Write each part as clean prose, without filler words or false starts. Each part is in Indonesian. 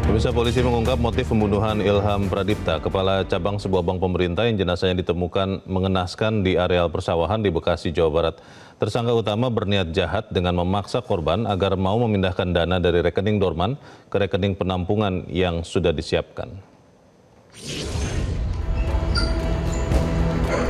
Pemirsa, polisi mengungkap motif pembunuhan Ilham Pradipta, kepala cabang sebuah bank pemerintah yang jenazahnya ditemukan mengenaskan di areal persawahan di Bekasi, Jawa Barat. Tersangka utama berniat jahat dengan memaksa korban agar mau memindahkan dana dari rekening dorman ke rekening penampungan yang sudah disiapkan.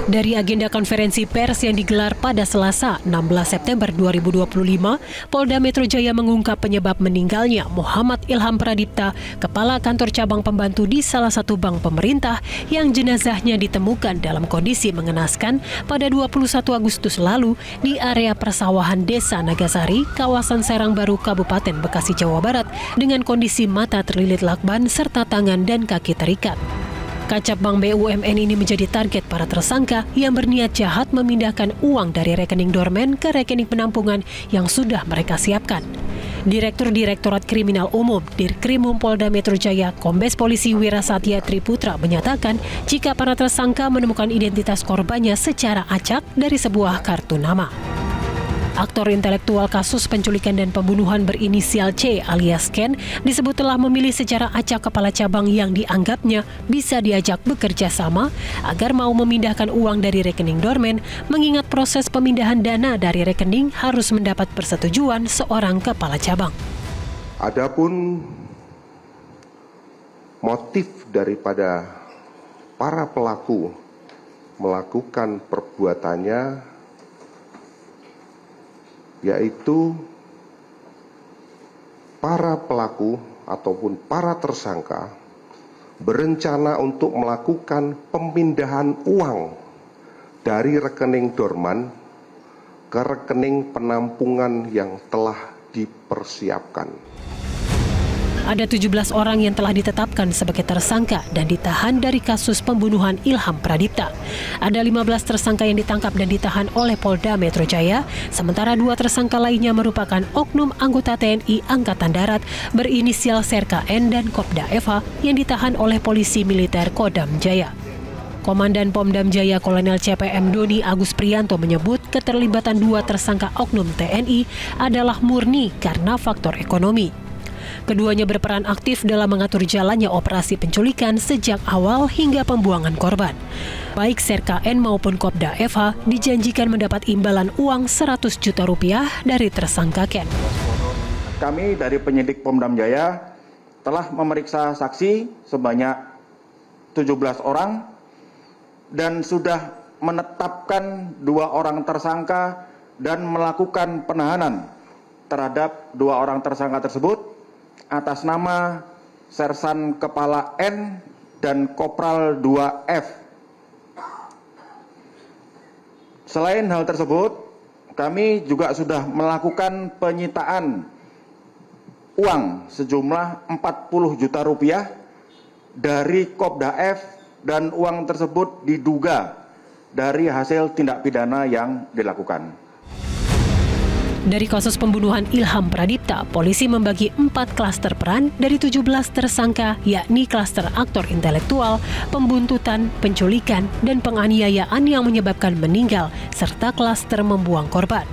Dari agenda konferensi pers yang digelar pada Selasa, 16 September 2025, Polda Metro Jaya mengungkap penyebab meninggalnya Muhammad Ilham Pradipta, kepala kantor cabang pembantu di salah satu bank pemerintah yang jenazahnya ditemukan dalam kondisi mengenaskan pada 21 Agustus lalu di area persawahan Desa Nagasari, kawasan Serang Baru, Kabupaten Bekasi, Jawa Barat, dengan kondisi mata terlilit lakban serta tangan dan kaki terikat. Kacap Bank BUMN ini menjadi target para tersangka yang berniat jahat memindahkan uang dari rekening dormen ke rekening penampungan yang sudah mereka siapkan. Direktur Direktorat Kriminal Umum Dirkrimum Polda Metro Jaya, Kombes Polisi Wirasatya Triputra menyatakan jika para tersangka menemukan identitas korbannya secara acak dari sebuah kartu nama. Aktor intelektual kasus penculikan dan pembunuhan berinisial C alias Ken disebut telah memilih secara acak kepala cabang yang dianggapnya bisa diajak bekerja sama agar mau memindahkan uang dari rekening dormen, mengingat proses pemindahan dana dari rekening harus mendapat persetujuan seorang kepala cabang. Adapun motif daripada para pelaku melakukan perbuatannya yaitu para pelaku ataupun para tersangka berencana untuk melakukan pemindahan uang dari rekening dorman ke rekening penampungan yang telah dipersiapkan. Ada 17 orang yang telah ditetapkan sebagai tersangka dan ditahan dari kasus pembunuhan Ilham Pradipta. Ada 15 tersangka yang ditangkap dan ditahan oleh Polda Metro Jaya, sementara 2 tersangka lainnya merupakan oknum anggota TNI Angkatan Darat berinisial Serka N dan Kopda Eva yang ditahan oleh polisi militer Kodam Jaya. Komandan Pomdam Jaya Kolonel CPM Doni Agus Prianto menyebut keterlibatan 2 tersangka oknum TNI adalah murni karena faktor ekonomi. Keduanya berperan aktif dalam mengatur jalannya operasi penculikan sejak awal hingga pembuangan korban. Baik Serka N maupun Kopda FH dijanjikan mendapat imbalan uang 100 juta rupiah dari tersangka Ken. Kami dari penyidik Pomdam Jaya telah memeriksa saksi sebanyak 17 orang dan sudah menetapkan 2 orang tersangka dan melakukan penahanan terhadap 2 orang tersangka tersebut atas nama Sersan Kepala N dan Kopral 2F. Selain hal tersebut, kami juga sudah melakukan penyitaan uang sejumlah 40 juta rupiah dari Kopda F dan uang tersebut diduga dari hasil tindak pidana yang dilakukan. Dari kasus pembunuhan Ilham Pradipta, polisi membagi 4 klaster peran dari 17 tersangka, yakni klaster aktor intelektual, pembuntutan, penculikan, dan penganiayaan yang menyebabkan meninggal, serta klaster membuang korban.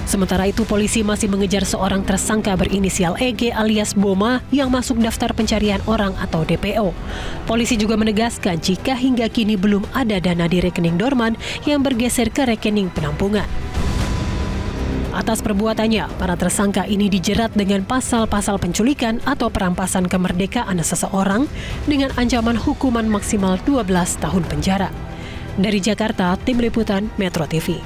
Sementara itu, polisi masih mengejar seorang tersangka berinisial EG alias Boma yang masuk daftar pencarian orang atau DPO. Polisi juga menegaskan jika hingga kini belum ada dana di rekening dorman yang bergeser ke rekening penampungan. Atas perbuatannya, para tersangka ini dijerat dengan pasal-pasal penculikan atau perampasan kemerdekaan seseorang dengan ancaman hukuman maksimal 12 tahun penjara. Dari Jakarta, Tim Liputan Metro TV.